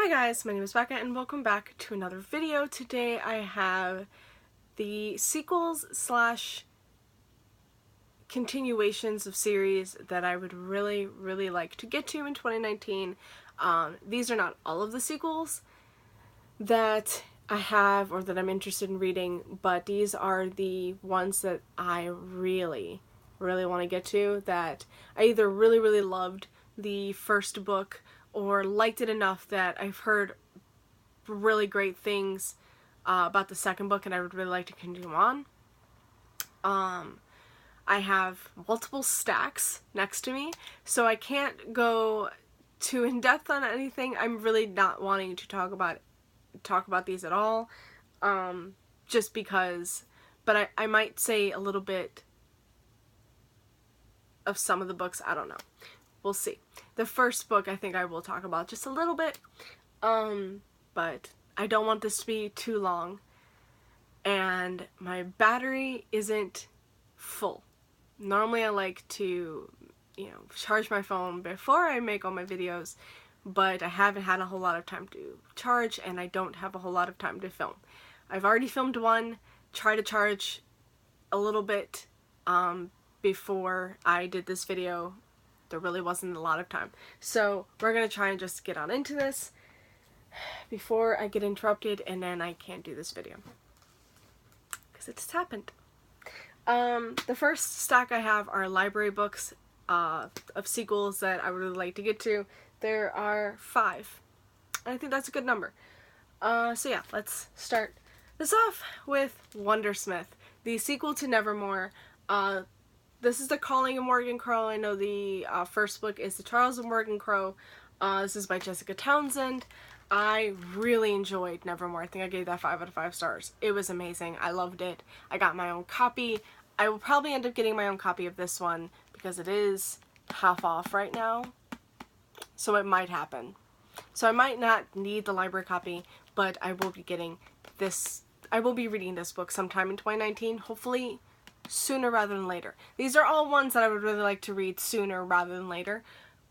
Hi guys, my name is Becca and welcome back to another video. Today I have the sequels slash continuations of series that I would really like to get to in 2019. These are not all of the sequels that I have or that I'm interested in reading, but these are the ones that I really want to get to, that I either really loved the first book or liked it enough that I've heard really great things about the second book and I would really like to continue on. I have multiple stacks next to me, so I can't go too in depth on anything. I'm really not wanting to talk about these at all, just because, but I might say a little bit of some of the books. I don't know. We'll see. The first book I think I will talk about just a little bit, but I don't want this to be too long, and my battery isn't full. Normally I like to, charge my phone before I make all my videos, but I haven't had a whole lot of time to charge, and I don't have a whole lot of time to film. I've already filmed one, tried to charge a little bit before I did this video. There really wasn't a lot of time. So we're going to try and just get on into this before I get interrupted and then I can't do this video. Because it just happened. The first stack I have are library books of sequels that I would really like to get to. There are 5. And I think that's a good number. So yeah, let's start this off with Wondersmith, the sequel to Nevermore. This is The Calling of Morgan Crow. I know the first book is The Trials of Morgan Crow. This is by Jessica Townsend. I really enjoyed Nevermore. I think I gave that 5 out of 5 stars. It was amazing. I loved it. I got my own copy. I will probably end up getting my own copy of this one because it is half off right now. So it might happen. So I might not need the library copy, but I will be getting this. I will be reading this book sometime in 2019, hopefully sooner rather than later. These are all ones that I would really like to read sooner rather than later.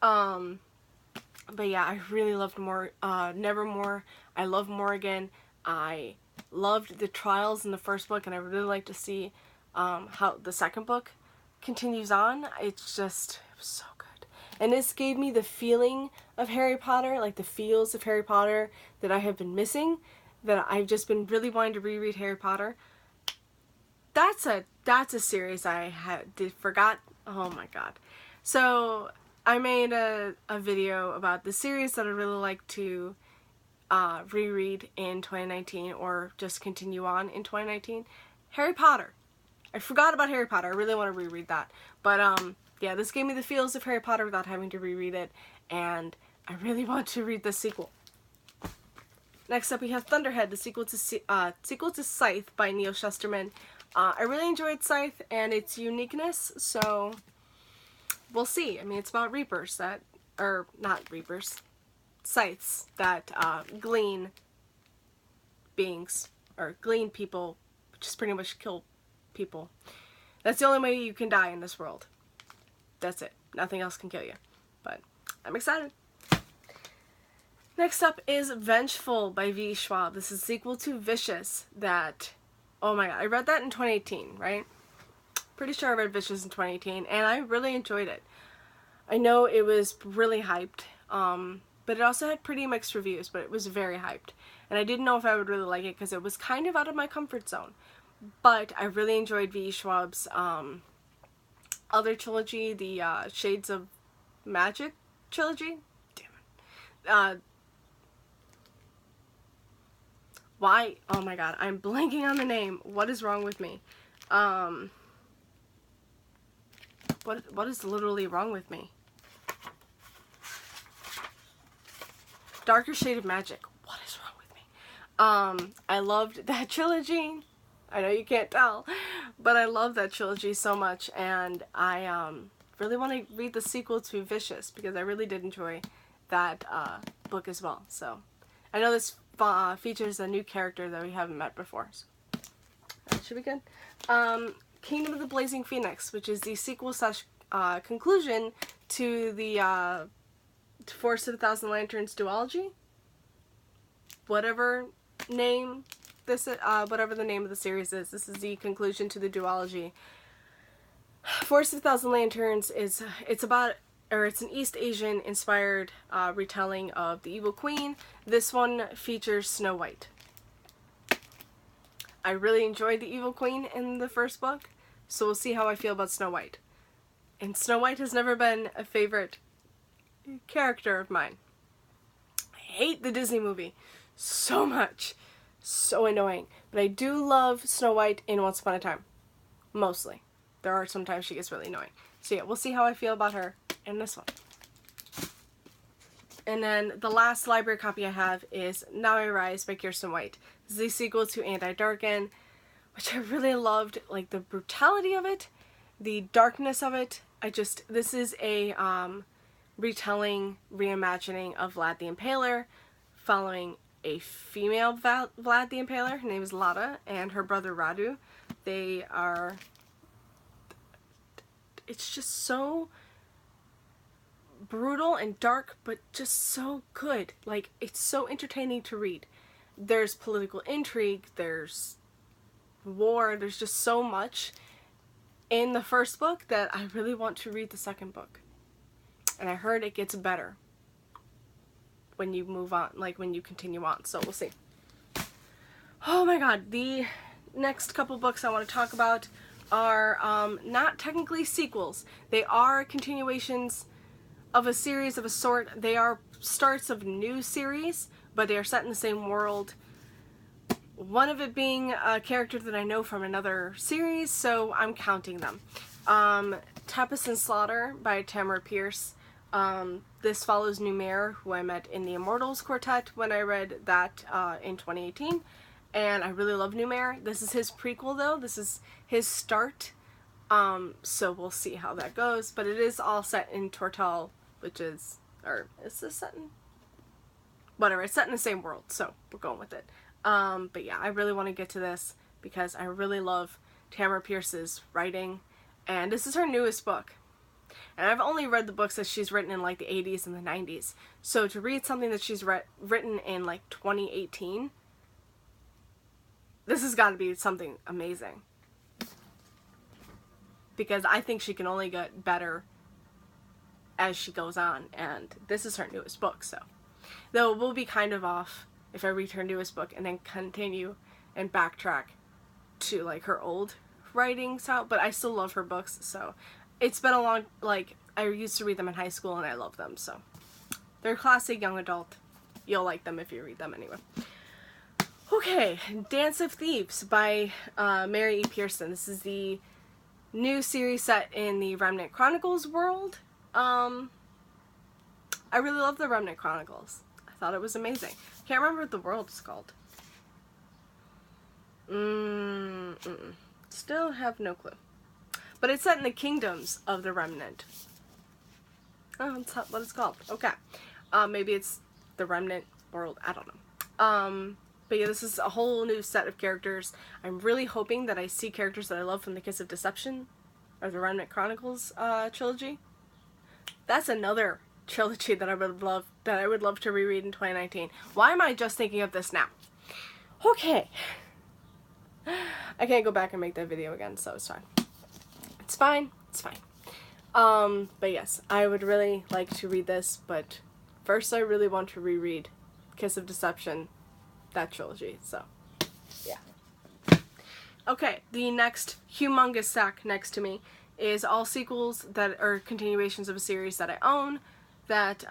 But yeah, I really loved Nevermore. I love Morgan. I loved the trials in the first book, and I would really like to see how the second book continues on. It was so good. And this gave me the feeling of Harry Potter, like the feels of Harry Potter that I have been missing, that I've just been really wanting to reread Harry Potter. That's a series I forgot. Oh my god. So I made a video about the series that I'd really like to reread in 2019 or just continue on in 2019. Harry Potter. I forgot about Harry Potter. I really want to reread that. But yeah, this gave me the feels of Harry Potter without having to reread it, and I really want to read the sequel. Next up we have Thunderhead, the sequel to Scythe by Neal Shusterman. I really enjoyed Scythe and its uniqueness, so we'll see. I mean, it's about reapers that, or not reapers, scythes that glean beings, or glean people, just pretty much kill people. That's the only way you can die in this world. That's it. Nothing else can kill you. But I'm excited. Next up is Vengeful by V. Schwab. This is a sequel to Vicious that, oh my god, I read that in 2018, right? Pretty sure I read Vicious in 2018, and I really enjoyed it. I know it was really hyped, but it also had pretty mixed reviews, but it was very hyped. And I didn't know if I would really like it because it was kind of out of my comfort zone. But I really enjoyed V. Schwab's other trilogy, the Shades of Magic trilogy. Damn it. Why? Oh my god, I'm blanking on the name. What is wrong with me? What is literally wrong with me? Darker Shade of Magic. What is wrong with me? I loved that trilogy. I know you can't tell, but I love that trilogy so much, and I really want to read the sequel to Vicious because I really did enjoy that book as well. So I know this features a new character that we haven't met before, so that should be good. Kingdom of the Blazing Phoenix, which is the sequel slash conclusion to the Forest of a Thousand Lanterns duology. whatever name whatever the name of the series is. This is the conclusion to the duology. Forest of a Thousand Lanterns is it's an East Asian inspired retelling of the Evil Queen. This one features Snow White. I really enjoyed the Evil Queen in the first book, so we'll see how I feel about Snow White. And Snow White has never been a favorite character of mine. I hate the Disney movie so much. So annoying. But I do love Snow White in Once Upon a Time. Mostly. There are sometimes she gets really annoying. So yeah, we'll see how I feel about her in this one. And then the last library copy I have is Now I Rise by Kiersten White. This is the sequel to And I Darken, which I really loved. Like the brutality of it, the darkness of it. This is a retelling, reimagining of Vlad the Impaler, following a female Vlad the Impaler. Her name is Lada, and her brother Radu. It's just so brutal and dark, but just so good. Like, it's so entertaining to read. There's political intrigue, there's war, there's just so much in the first book that I really want to read the second book. And I heard it gets better when you move on, like when you continue on, so we'll see. Oh my god, the next couple books I want to talk about are not technically sequels. They are continuations of a series of a sort. They are starts of new series, but they are set in the same world. One of it being a character that I know from another series, so I'm counting them. Tempest and Slaughter by Tamora Pierce. This follows Numair, who I met in the Immortals Quartet when I read that in 2018, and I really love Numair. This is his prequel though, this is his start, so we'll see how that goes, but it is all set in Tortall, which is, or is this set in? Whatever, it's set in the same world, so we're going with it. But yeah, I really want to get to this because I really love Tamora Pierce's writing, and this is her newest book. And I've only read the books that she's written in like the 80s and the 90s. So to read something that she's written in like 2018, this has got to be something amazing. Because I think she can only get better as she goes on. And this is her newest book, so. Though it will be kind of off if I read her newest book and then continue and backtrack to like her old writing style. But I still love her books, so. It's been a long, like, I used to read them in high school and I love them, so. They're classic young adult. You'll like them if you read them anyway. Okay, Dance of Thieves by Mary E. Pearson. This is the new series set in the Remnant Chronicles world. I really love the Remnant Chronicles. I thought it was amazing. Can't remember what the world is called. Still have no clue. But it's set in the kingdoms of the Remnant. Oh, that's not what it's called. Okay. Maybe it's the Remnant world. I don't know. But yeah, this is a whole new set of characters. I'm really hoping that I see characters that I love from the Kiss of Deception, or the Remnant Chronicles trilogy. That's another trilogy that I would love to reread in 2019. Why am I just thinking of this now? Okay. I can't go back and make that video again, so it's fine. It's fine. It's fine. But yes, I would really like to read this, but first I really want to reread Kiss of Deception, that trilogy, so yeah. Okay, the next humongous stack next to me is all sequels that are continuations of a series that I own, that,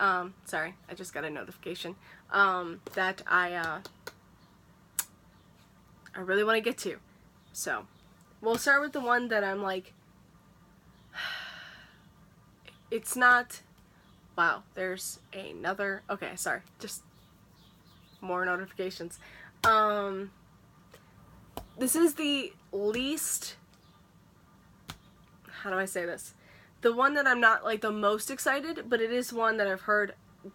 sorry, I just got a notification, that I really want to get to. So, we'll start with the one that I'm like, it's not, wow, there's another, okay, sorry, just more notifications. This is the least, how do I say this? The one that I'm not like the most excited, but it is one that I've heard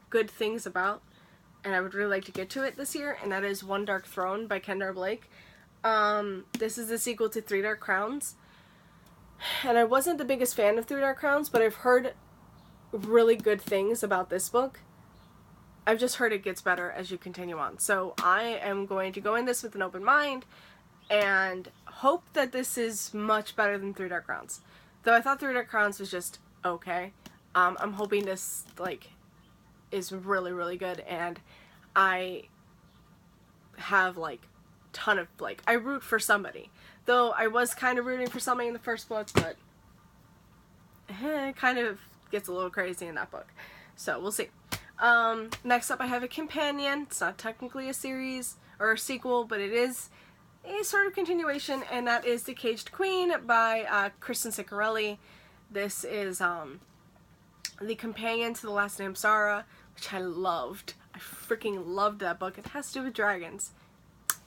good things about, and I would really like to get to it this year, and that is One Dark Throne by Kendare Blake. This is the sequel to Three Dark Crowns. And I wasn't the biggest fan of Three Dark Crowns, but I've heard really good things about this book. I've just heard it gets better as you continue on. So I am going to go in this with an open mind and hope that this is much better than Three Dark Crowns. Though I thought Three Dark Crowns was just okay. I'm hoping this, like, is really, really good, and I have, like, ton of, like, I root for somebody. Though I was kind of rooting for somebody in the first book, but it kind of gets a little crazy in that book. So we'll see. Next up I have a companion. It's not technically a series or a sequel, but it is a sort of continuation, and that is The Caged Queen by Kristen Ciccarelli. This is the companion to The Last Name Sarah, which I loved. I freaking loved that book. It has to do with dragons.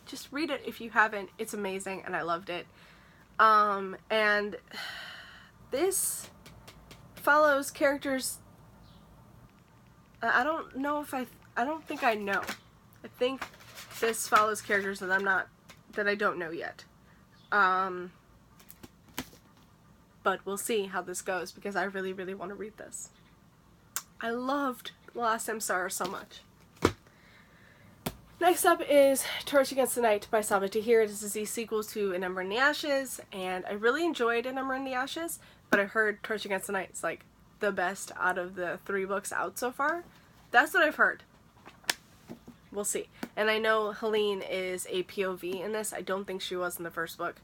Just read it if you haven't. It's amazing, and I loved it. And this follows characters. I don't know if I don't think I know. I think this follows characters that I don't know yet. But we'll see how this goes, because I really, really want to read this. I loved The Last Name Sarah so much. Next up is Torch Against the Night by Sabaa Tahir. This is the sequel to An Ember in the Ashes, and I really enjoyed An Ember in the Ashes, but I heard Torch Against the Night is like the best out of the 3 books out so far. That's what I've heard. We'll see. And I know Helene is a POV in this. I don't think she was in the first book,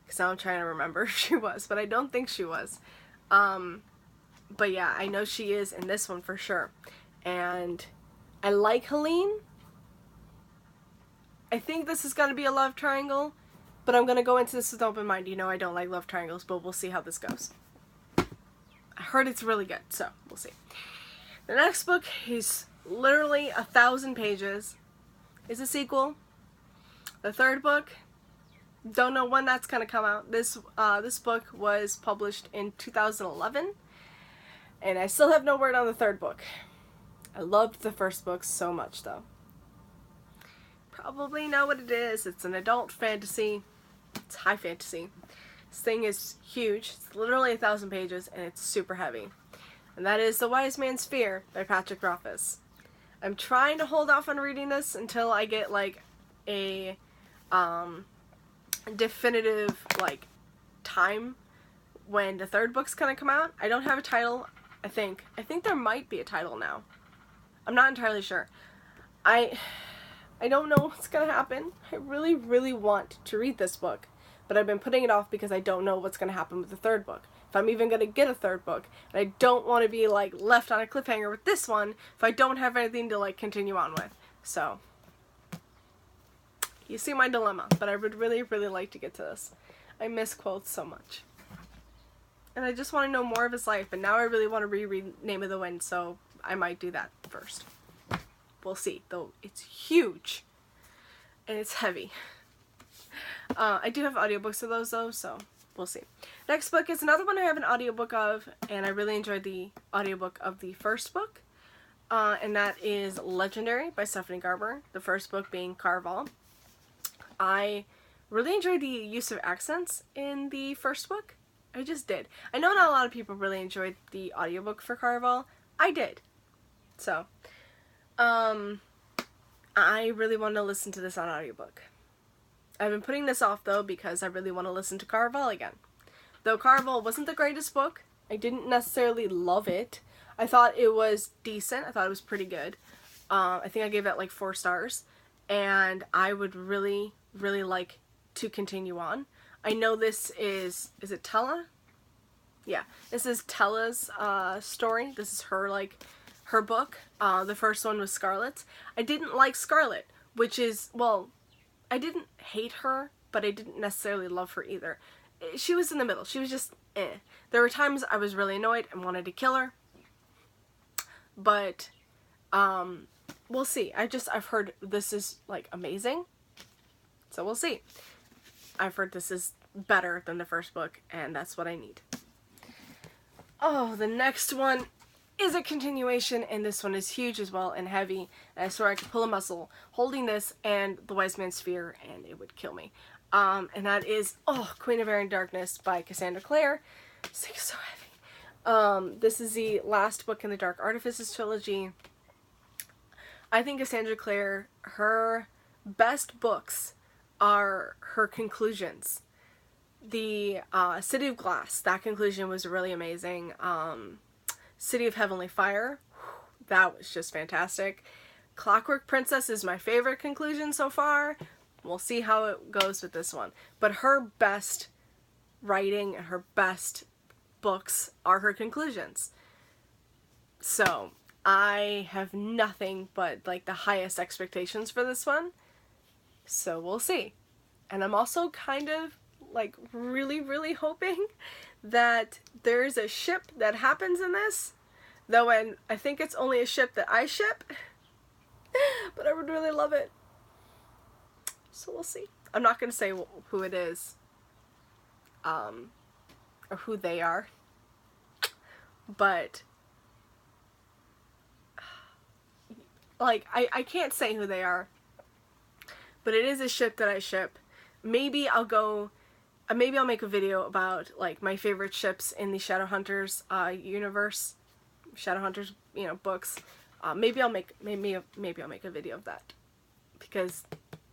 because now I'm trying to remember if she was, but I don't think she was. But yeah, I know she is in this one for sure. And I like Helene. I think this is going to be a love triangle, but I'm going to go into this with open mind. You know I don't like love triangles, but we'll see how this goes. I heard it's really good, so we'll see. The next book is literally 1,000 pages. It's a sequel. The third book, don't know when that's going to come out. This book was published in 2011, and I still have no word on the third book. I loved the first book so much, though. Probably know what it is. It's an adult fantasy. It's high fantasy. This thing is huge. It's literally 1,000 pages, and it's super heavy. And that is The Wise Man's Fear by Patrick Rothfuss. I'm trying to hold off on reading this until I get, like, a definitive, like, time when the third book's gonna come out. I don't have a title, I think. I think there might be a title now. I'm not entirely sure. I don't know what's gonna happen. I really, really want to read this book, but I've been putting it off because I don't know what's gonna happen with the third book. If I'm even gonna get a third book, and I don't want to be, like, left on a cliffhanger with this one if I don't have anything to, like, continue on with. So, you see my dilemma, but I would really, really like to get to this. I miss Quoth so much. And I just want to know more of his life, but now I really want to reread Name of the Wind, so I might do that first. We'll see, though it's huge, and it's heavy. I do have audiobooks of those, though, so we'll see. Next book is another one I have an audiobook of, and I really enjoyed the audiobook of the first book, and that is Legendary by Stephanie Garber, the first book being Caraval. I really enjoyed the use of accents in the first book. I just did. I know not a lot of people really enjoyed the audiobook for Caraval. I did. So, I really want to listen to this on audiobook. I've been putting this off, though, because I really want to listen to Caraval again. Though Caraval wasn't the greatest book, I didn't necessarily love it. I thought it was decent. I thought it was pretty good. I think I gave it, like, 4 stars. And I would really, really like to continue on. I know this is it Tella? Yeah, this is Tella's story. This is her, like, her book. The first one was Scarlet. I didn't like Scarlet, which is, well, I didn't hate her, but I didn't necessarily love her either. She was in the middle. She was just eh. There were times I was really annoyed and wanted to kill her. But, we'll see. I've heard this is, like, amazing. So we'll see. I've heard this is better than the first book, and that's what I need. Oh, the next one is a continuation, and this one is huge as well and heavy. And I swear I could pull a muscle holding this and The Wise Man's Fear, and it would kill me. And that is, Queen of Air and Darkness by Cassandra Clare. This thing is so heavy. This is the last book in the Dark Artifices trilogy. I think Cassandra Clare, her best books are her conclusions. The City of Glass, that conclusion was really amazing. City of Heavenly Fire, that was just fantastic. Clockwork Princess is my favorite conclusion so far. We'll see how it goes with this one. But her best writing and her best books are her conclusions. So I have nothing but like the highest expectations for this one. So we'll see. And I'm also kind of like really hoping that there's a ship that happens in this. Though I think it's only a ship that I ship. But I would really love it. So we'll see. I'm not going to say who it is. Or who they are. But like I can't say who they are. But it is a ship that I ship. Maybe I'll make a video about like my favorite ships in the Shadowhunters universe, Shadowhunters, you know, books. Maybe I'll make a video of that, because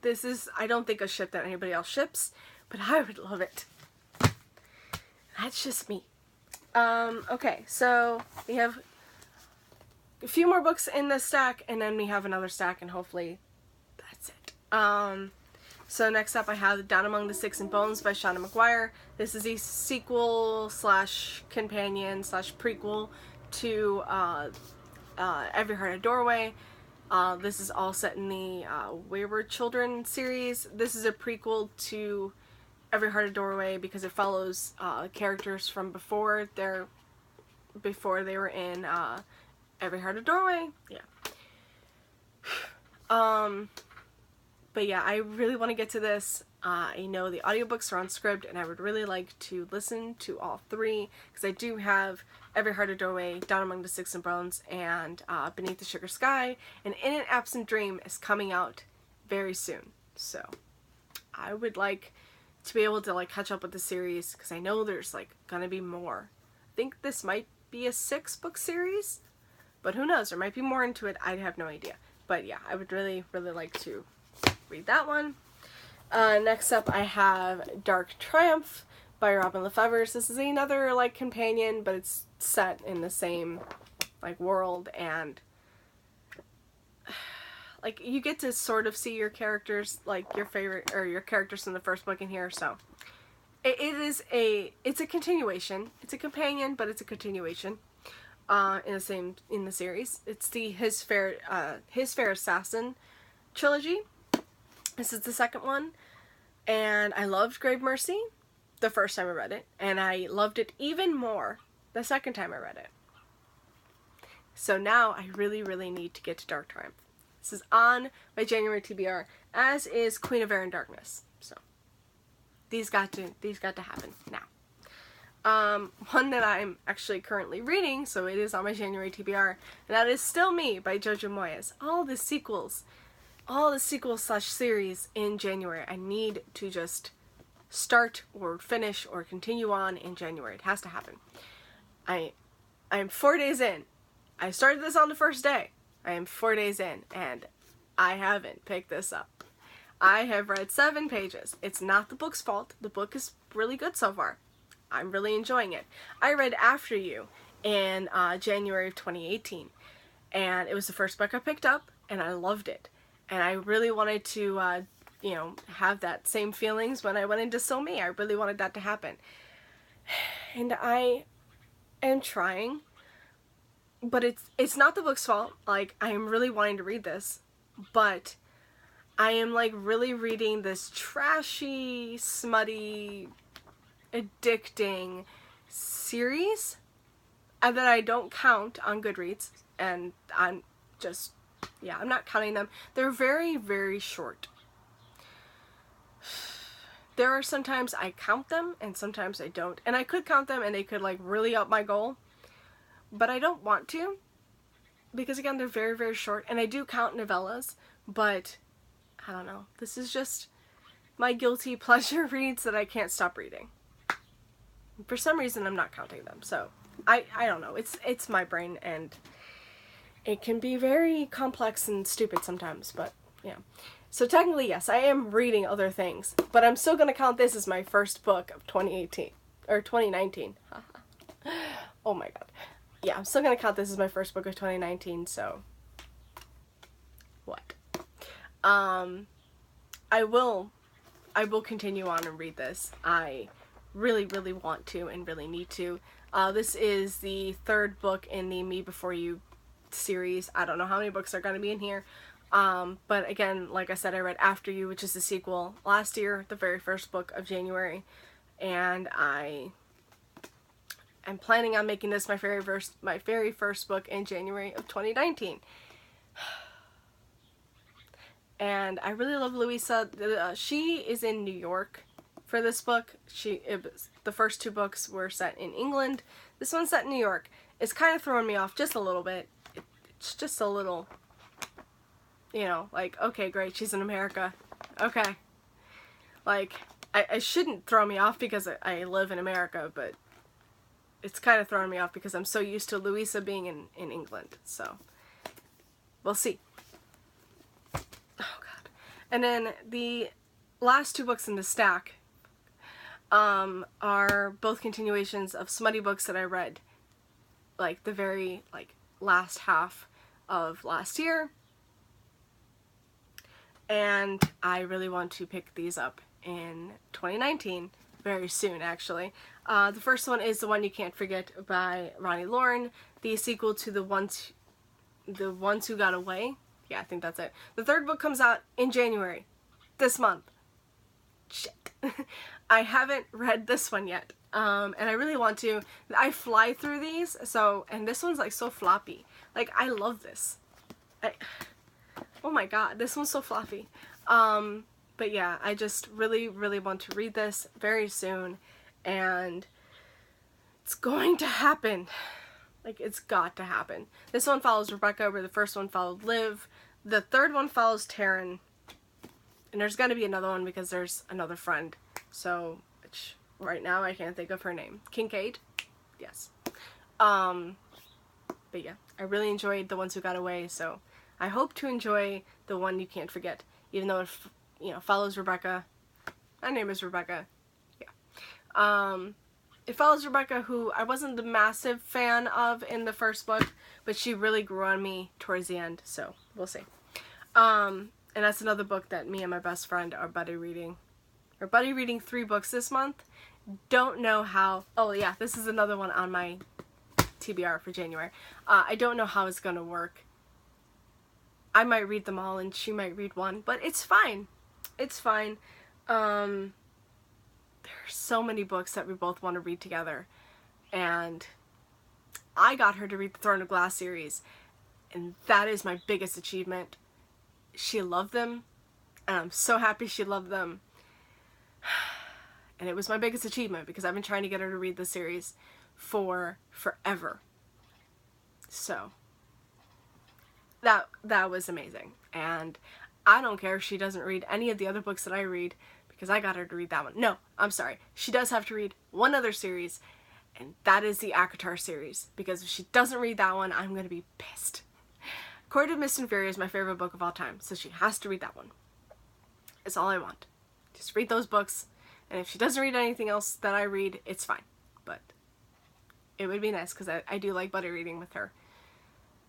this is, I don't think, a ship that anybody else ships, but I would love it. That's just me. Okay, so we have a few more books in this stack, and then we have another stack, and hopefully that's it. So next up I have Down Among the Sticks and Bones by Shauna McGuire. This is a sequel slash companion slash prequel to Every Heart a Doorway. This is all set in the Wayward Children series. This is a prequel to Every Heart a Doorway because it follows characters from before they were in Every Heart a Doorway. Yeah. But yeah, I really want to get to this. I know the audiobooks are on Scribd, and I would really like to listen to all three, because I do have Every Heart a Doorway, Down Among the Sticks and Bones, and Beneath the Sugar Sky, and In an Absent Dream is coming out very soon. So I would like to be able to like catch up with the series, because I know there's like gonna be more. I think this might be a 6-book series, but who knows, there might be more into it. I have no idea. But yeah, I would really like to read that one. Next up I have Dark Triumph by Robin LaFevers. This is another like companion, but it's set in the same like world, and like you get to sort of see your characters, like your favorite or your characters from the first book in here. So it's a continuation. It's a companion, but it's a continuation in the series. It's the His Fair Assassin trilogy. This is the second one, and I loved Grave Mercy the first time I read it, and I loved it even more the second time I read it. So now I really need to get to Dark Triumph. This is on my January TBR, as is Queen of Air and Darkness. So these got to happen now. One that I'm actually currently reading, so it is on my January TBR, and that is Still Me by Jojo Moyes. All the sequel slash series in January. I need to just start or finish or continue on in January. It has to happen. I'm 4 days in. I started this on the first day. I am 4 days in, and I haven't picked this up. I have read 7 pages. It's not the book's fault. The book is really good so far. I'm really enjoying it. I read After You in January of 2018, and it was the first book I picked up, and I loved it. And I really wanted to, have that same feelings when I went into Still Me. I really wanted that to happen. And I am trying, but it's not the book's fault. Like, I am really wanting to read this, but I am, like, really reading this trashy, smutty, addicting series that I don't count on Goodreads, and I'm not counting them. They're very short. There are sometimes I count them and sometimes I don't. And I could count them and they could like really up my goal. But I don't want to. Because again, they're very short. And I do count novellas. But I don't know. This is just my guilty pleasure reads that I can't stop reading. For some reason I'm not counting them. So I don't know. It's my brain, and it can be very complex and stupid sometimes, but yeah. So technically, yes, I am reading other things, but I'm still going to count this as my first book of 2018, or 2019. Oh my god. Yeah, I'm still going to count this as my first book of 2019, so what? I will continue on and read this. I really, really want to and really need to. This is the third book in the Me Before You series. I don't know how many books are going to be in here. But again, like I said, I read After You, which is the sequel last year, the very first book of January. And I am planning on making this my very first book in January of 2019. And I really love Louisa. She is in New York for this book. The first two books were set in England. This one's set in New York. It's kind of throwing me off just a little bit. It's just a little, you know, like, okay, great, she's in America. Okay. Like, I shouldn't throw me off because I live in America, but it's kind of throwing me off because I'm so used to Louisa being in England. So, we'll see. Oh, God. And then the last two books in the stack are both continuations of smutty books that I read, like, the very, like, last half of last year. And I really want to pick these up in 2019, very soon, actually. The first one is The One You Can't Forget by Ronnie Lauren, the sequel to The Ones Who Got Away. Yeah, I think that's it. The third book comes out in January, this month. Shit. I haven't read this one yet, and I really want to. I fly through these, and this one's like so floppy. Like, I love this. Oh my god, this one's so fluffy. But yeah, I just really, really want to read this very soon, and it's going to happen. Like, it's got to happen. This one follows Rebecca, where the first one followed Liv. The third one follows Taryn, and there's gonna be another one because there's another friend. So, which right now I can't think of her name. Kincaid? Yes. But yeah, I really enjoyed The Ones Who Got Away, so I hope to enjoy The One You Can't Forget, even though it, you know, follows Rebecca. My name is Rebecca. Yeah. It follows Rebecca, who I wasn't the massive fan of in the first book, but she really grew on me towards the end, so we'll see. And that's another book that me and my best friend are buddy reading. We're buddy reading 3 books this month. Don't know how. Oh yeah, this is another one on my TBR for January. I don't know how it's gonna work. I might read them all and she might read one, but it's fine. It's fine. There are so many books that we both want to read together, and I got her to read the Throne of Glass series, and that is my biggest achievement. She loved them, and I'm so happy she loved them. And it was my biggest achievement because I've been trying to get her to read the series for forever. So that was amazing. And I don't care if she doesn't read any of the other books that I read because I got her to read that one. No, I'm sorry. She does have to read one other series, and that is the ACOTAR series, because if she doesn't read that one, I'm going to be pissed. Court of Mist and Fury is my favorite book of all time, so she has to read that one. It's all I want. Just read those books, and if she doesn't read anything else that I read, it's fine. But it would be nice, because I do like buddy reading with her.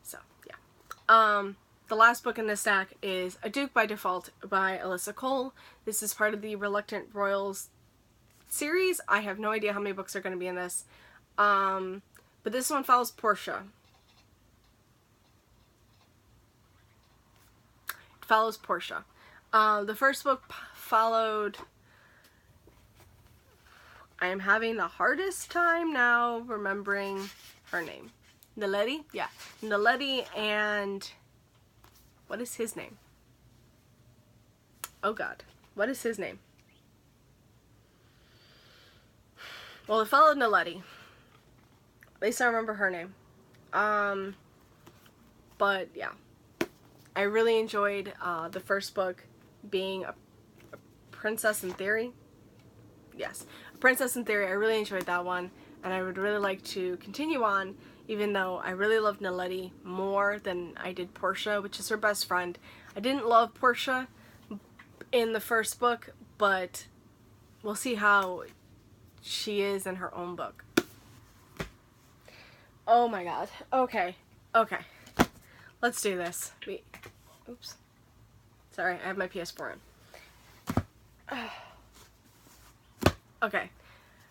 So, yeah. The last book in this stack is A Duke by Default by Alyssa Cole. This is part of the Reluctant Royals series. I have no idea how many books are going to be in this. But this one follows Portia. It follows Portia. The first book followed... I am having the hardest time now remembering her name. Naledi? Yeah. Naledi and... what is his name? Oh god. What is his name? Well, it followed Naledi. At least I remember her name. But yeah. I really enjoyed the first book being a Princess in Theory. Yes. A Princess in Theory. I really enjoyed that one. And I would really like to continue on, even though I really loved Naledi more than I did Portia, which is her best friend. I didn't love Portia in the first book, but we'll see how she is in her own book. Oh my god. Okay. Okay. Let's do this. Wait. Oops. Sorry, I have my PS4 in. Okay.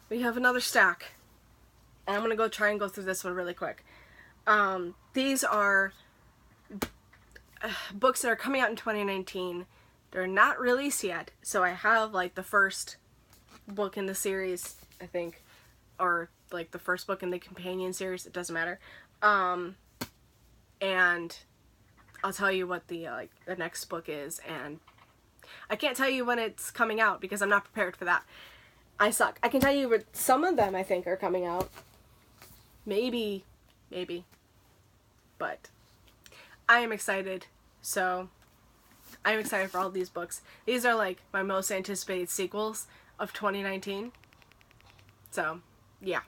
We have another stack. And I'm gonna go try and go through this one really quick. These are books that are coming out in 2019. They're not released yet, so I have like the first book in the series, I think, or like the first book in the companion series, it doesn't matter. And I'll tell you what the next book is, and I can't tell you when it's coming out because I'm not prepared for that. I suck. I can tell you what some of them I think are coming out. Maybe. But I am excited. So I'm excited for all these books. These are like my most anticipated sequels of 2019. So, yeah.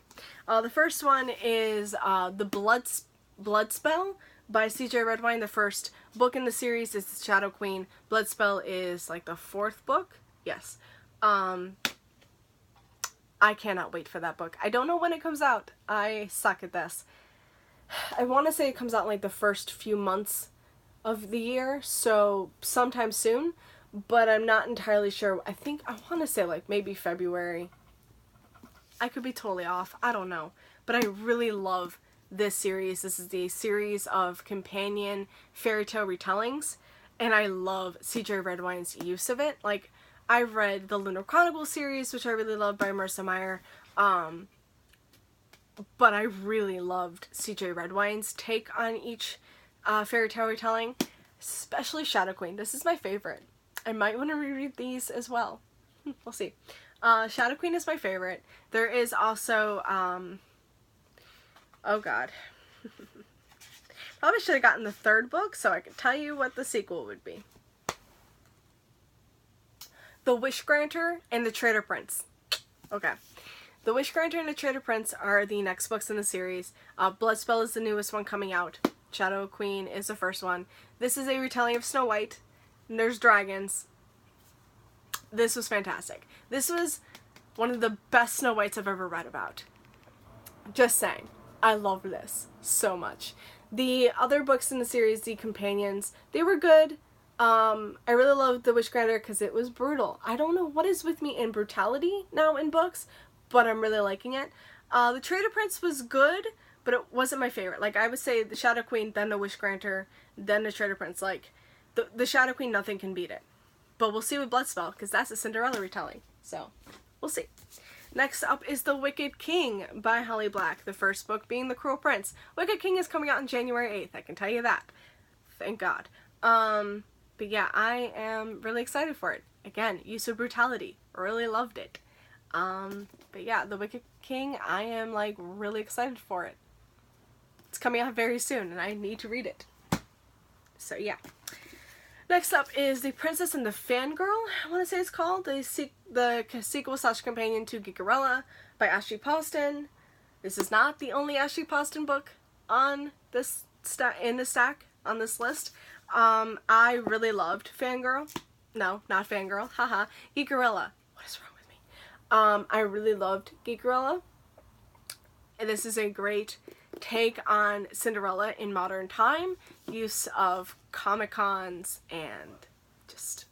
The first one is The Bloodspell by C.J. Redwine. The first book in the series is The Shadow Queen. Bloodspell is like the fourth book. Yes. I cannot wait for that book. I don't know when it comes out. I suck at this. I want to say it comes out in like the first few months of the year, so sometime soon, but I'm not entirely sure. I want to say like maybe February. I could be totally off. I don't know. But I really love this series. This is the series of companion fairy tale retellings, and I love C.J. Redwine's use of it. Like, I've read the Lunar Chronicles series, which I really love, by Marissa Meyer, but I really loved C.J. Redwine's take on each fairy tale retelling, especially Shadow Queen. This is my favorite. I might want to reread these as well. We'll see. Shadow Queen is my favorite. There is also, oh god. Probably should have gotten the third book so I could tell you what the sequel would be. The Wishgranter and the Traitor Prince. Okay. The Wishgranter and the Traitor Prince are the next books in the series. Bloodspell is the newest one coming out. Shadow Queen is the first one. This is a retelling of Snow White. And there's dragons. This was fantastic. This was one of the best Snow Whites I've ever read about. Just saying. I love this so much. The other books in the series, the companions, they were good. I really loved The Wishgranter because it was brutal. I don't know what is with me in brutality now in books, but I'm really liking it. The Traitor Prince was good, but it wasn't my favorite. Like, I would say the Shadow Queen, then the Wishgranter, then the Traitor Prince. Like, the Shadow Queen, nothing can beat it. But we'll see with Bloodspell, because that's a Cinderella retelling. So, we'll see. Next up is The Wicked King by Holly Black. The first book being The Cruel Prince. Wicked King is coming out on January 8th, I can tell you that. Thank God. But yeah, I am really excited for it. Again, use of brutality. Really loved it. But yeah, The Wicked King, I am like really excited for it. It's coming out very soon and I need to read it. So yeah. Next up is The Princess and the Fangirl, I want to say it's called. The sequel/companion to Geekerella by Ashley Poston. This is not the only Ashley Poston book on this in the stack on this list. I really loved Fangirl. No, not Fangirl. Haha. Geekerella. What is wrong with me? I really loved Geekerella. And this is a great take on Cinderella in modern time. Use of Comic-Cons and just,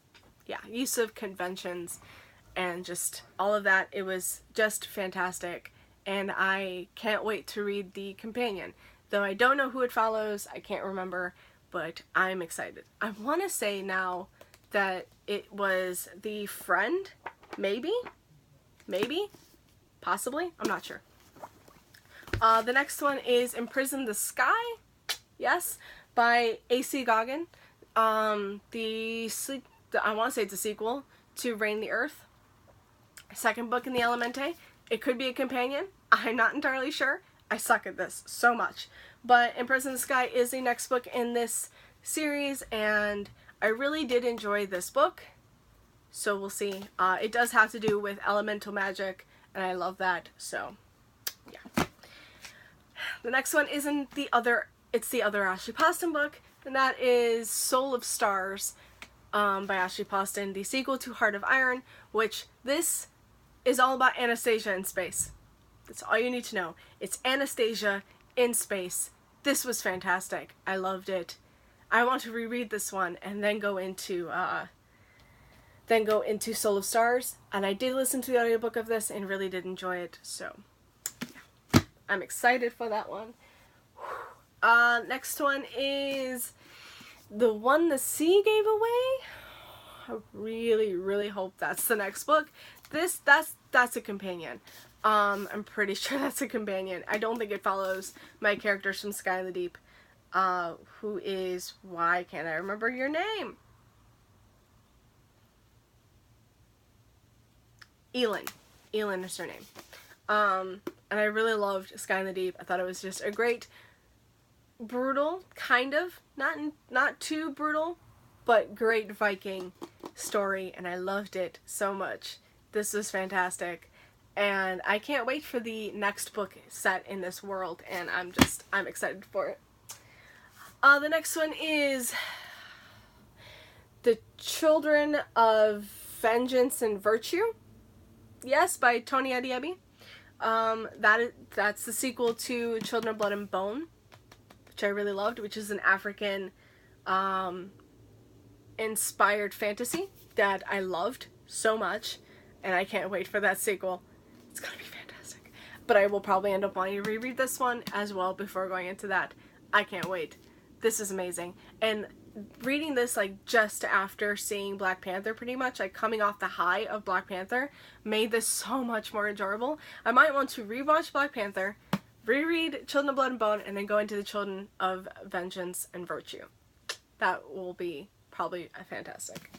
yeah, use of conventions and just all of that. It was just fantastic. And I can't wait to read the companion. Though I don't know who it follows. I can't remember. But I'm excited. I want to say now that it was The Friend, maybe, possibly, I'm not sure. The next one is Imprison the Sky, yes, by A.C. Gaughan. I want to say it's a sequel to Reign the Earth. Second book in the Elemente. It could be a companion. I'm not entirely sure. I suck at this so much. But Imprison the Sky is the next book in this series, and I really did enjoy this book. So we'll see. It does have to do with elemental magic, and I love that, so yeah. The next one isn't the other, it's the other Ashley Poston book, and that is Soul of Stars by Ashley Poston, the sequel to Heart of Iron, which this is all about Anastasia in space. That's all you need to know. It's Anastasia in space. This was fantastic. I loved it. I want to reread this one and then go into Soul of Stars, and I did listen to the audiobook of this and really did enjoy it, so yeah. I'm excited for that one. Next one is The One the Sea Gave Away. I really hope that's the next book. That's a companion. I'm pretty sure that's a companion. I don't think it follows my characters from Sky in the Deep. Who is, why can't I remember your name? Elin. Elin is her name. And I really loved Sky in the Deep. I thought it was just a great, brutal, kind of, not too brutal, but great Viking story, and I loved it so much. This was fantastic. And I can't wait for the next book set in this world, and I'm excited for it. The next one is The Children of Vengeance and Virtue. Yes, by Tony Adeyemi. That's the sequel to Children of Blood and Bone, which I really loved, which is an African inspired fantasy that I loved so much, and I can't wait for that sequel. It's gonna be fantastic. But I will probably end up wanting to reread this one as well before going into that. I can't wait. This is amazing. And reading this like just after seeing Black Panther, pretty much like coming off the high of Black Panther, made this so much more enjoyable. I might want to rewatch Black Panther, reread Children of Blood and Bone, and then go into the Children of Vengeance and Virtue. That will be probably fantastic.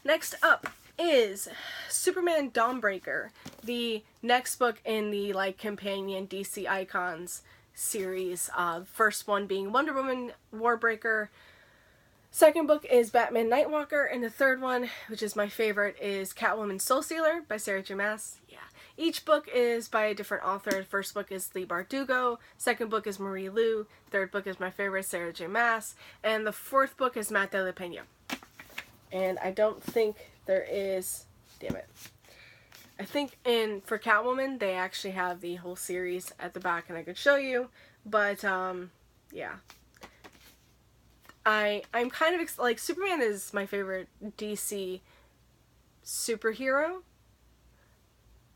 Next up is Superman Dawnbreaker, the next book in the like companion DC Icons series. First one being Wonder Woman Warbreaker. Second book is Batman Nightwalker, and the third one, which is my favorite, is Catwoman Soul Stealer by Sarah J. Maas. Yeah. Each book is by a different author. The first book is Leigh Bardugo, second book is Marie Lu, third book is my favorite, Sarah J. Maas, and the fourth book is Matt De La Pena. And I don't think there is, damn it. I think for Catwoman, they actually have the whole series at the back, and I could show you, but, yeah. I'm kind of, like, Superman is my favorite DC superhero.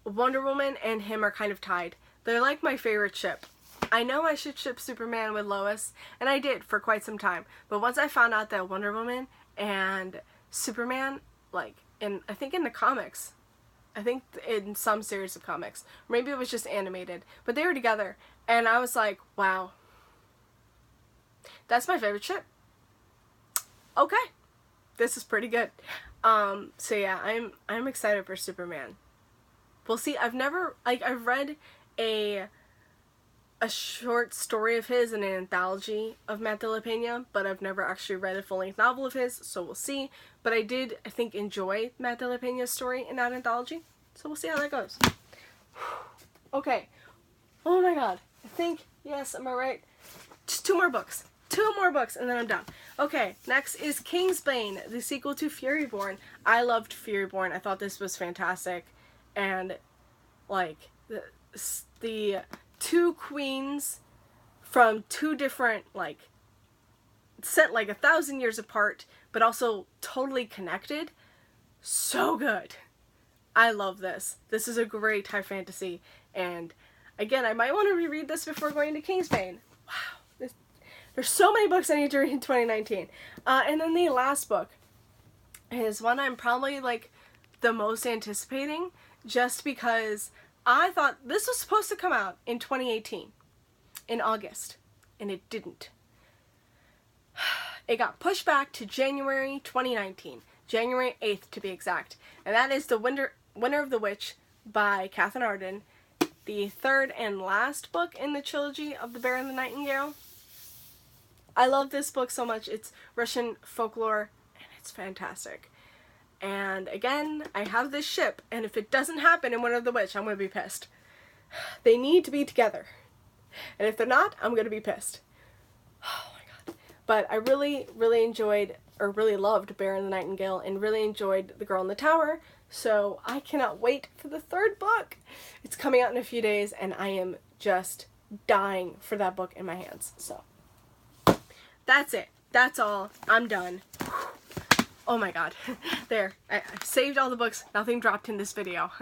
Wonder Woman and him are kind of tied. They're like my favorite ship. I know I should ship Superman with Lois, and I did for quite some time, but once I found out that Wonder Woman and Superman, like, I think in the comics, I think in some series of comics, maybe it was just animated, but they were together, and I was like, wow, that's my favorite ship. Okay, this is pretty good. So yeah, I'm excited for Superman. We'll see. I've read a short story of his in an anthology of Matt De La Pena, but I've never actually read a full-length novel of his, so we'll see. But I did, I think, enjoy Matt De La Pena's story in that anthology, so we'll see how that goes. Okay. Oh my god. I think, yes, am I right? Just two more books, and then I'm done. Okay, next is Kingsbane, the sequel to Furyborn. I loved Furyborn. I thought this was fantastic. And, like, the two queens from two different, like, set like 1,000 years apart, but also totally connected. So good. I love this. This is a great high fantasy. And, again, I might want to reread this before going to Kingsbane. Wow. There's so many books I need to read in 2019. And then the last book is one I'm probably, like, the most anticipating, just because I thought this was supposed to come out in 2018, in August, and it didn't. It got pushed back to January 2019, January 8th to be exact, and that is The Winter of the Witch by Katherine Arden, the third and last book in the trilogy of The Bear and the Nightingale. I love this book so much. It's Russian folklore, and it's fantastic. And again, I have this ship, and if it doesn't happen in Winter of the Witch, I'm going to be pissed. They need to be together. And if they're not, I'm gonna be pissed. Oh my god. But I really, really enjoyed, or really loved Bear and the Nightingale, and really enjoyed The Girl in the Tower, so I cannot wait for the third book. It's coming out in a few days, and I am just dying for that book in my hands. So that's it. That's all. I'm done. Oh my god. There. I've saved all the books. Nothing dropped in this video.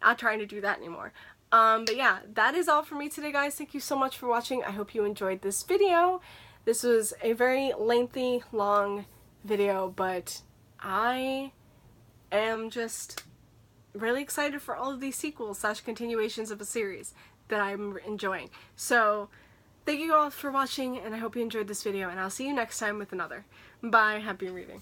Not trying to do that anymore. But yeah, that is all for me today, guys. Thank you so much for watching. I hope you enjoyed this video. This was a very lengthy, long video, but I am just really excited for all of these sequels / continuations of a series that I'm enjoying. So thank you all for watching, and I hope you enjoyed this video, and I'll see you next time with another. Bye. Happy reading.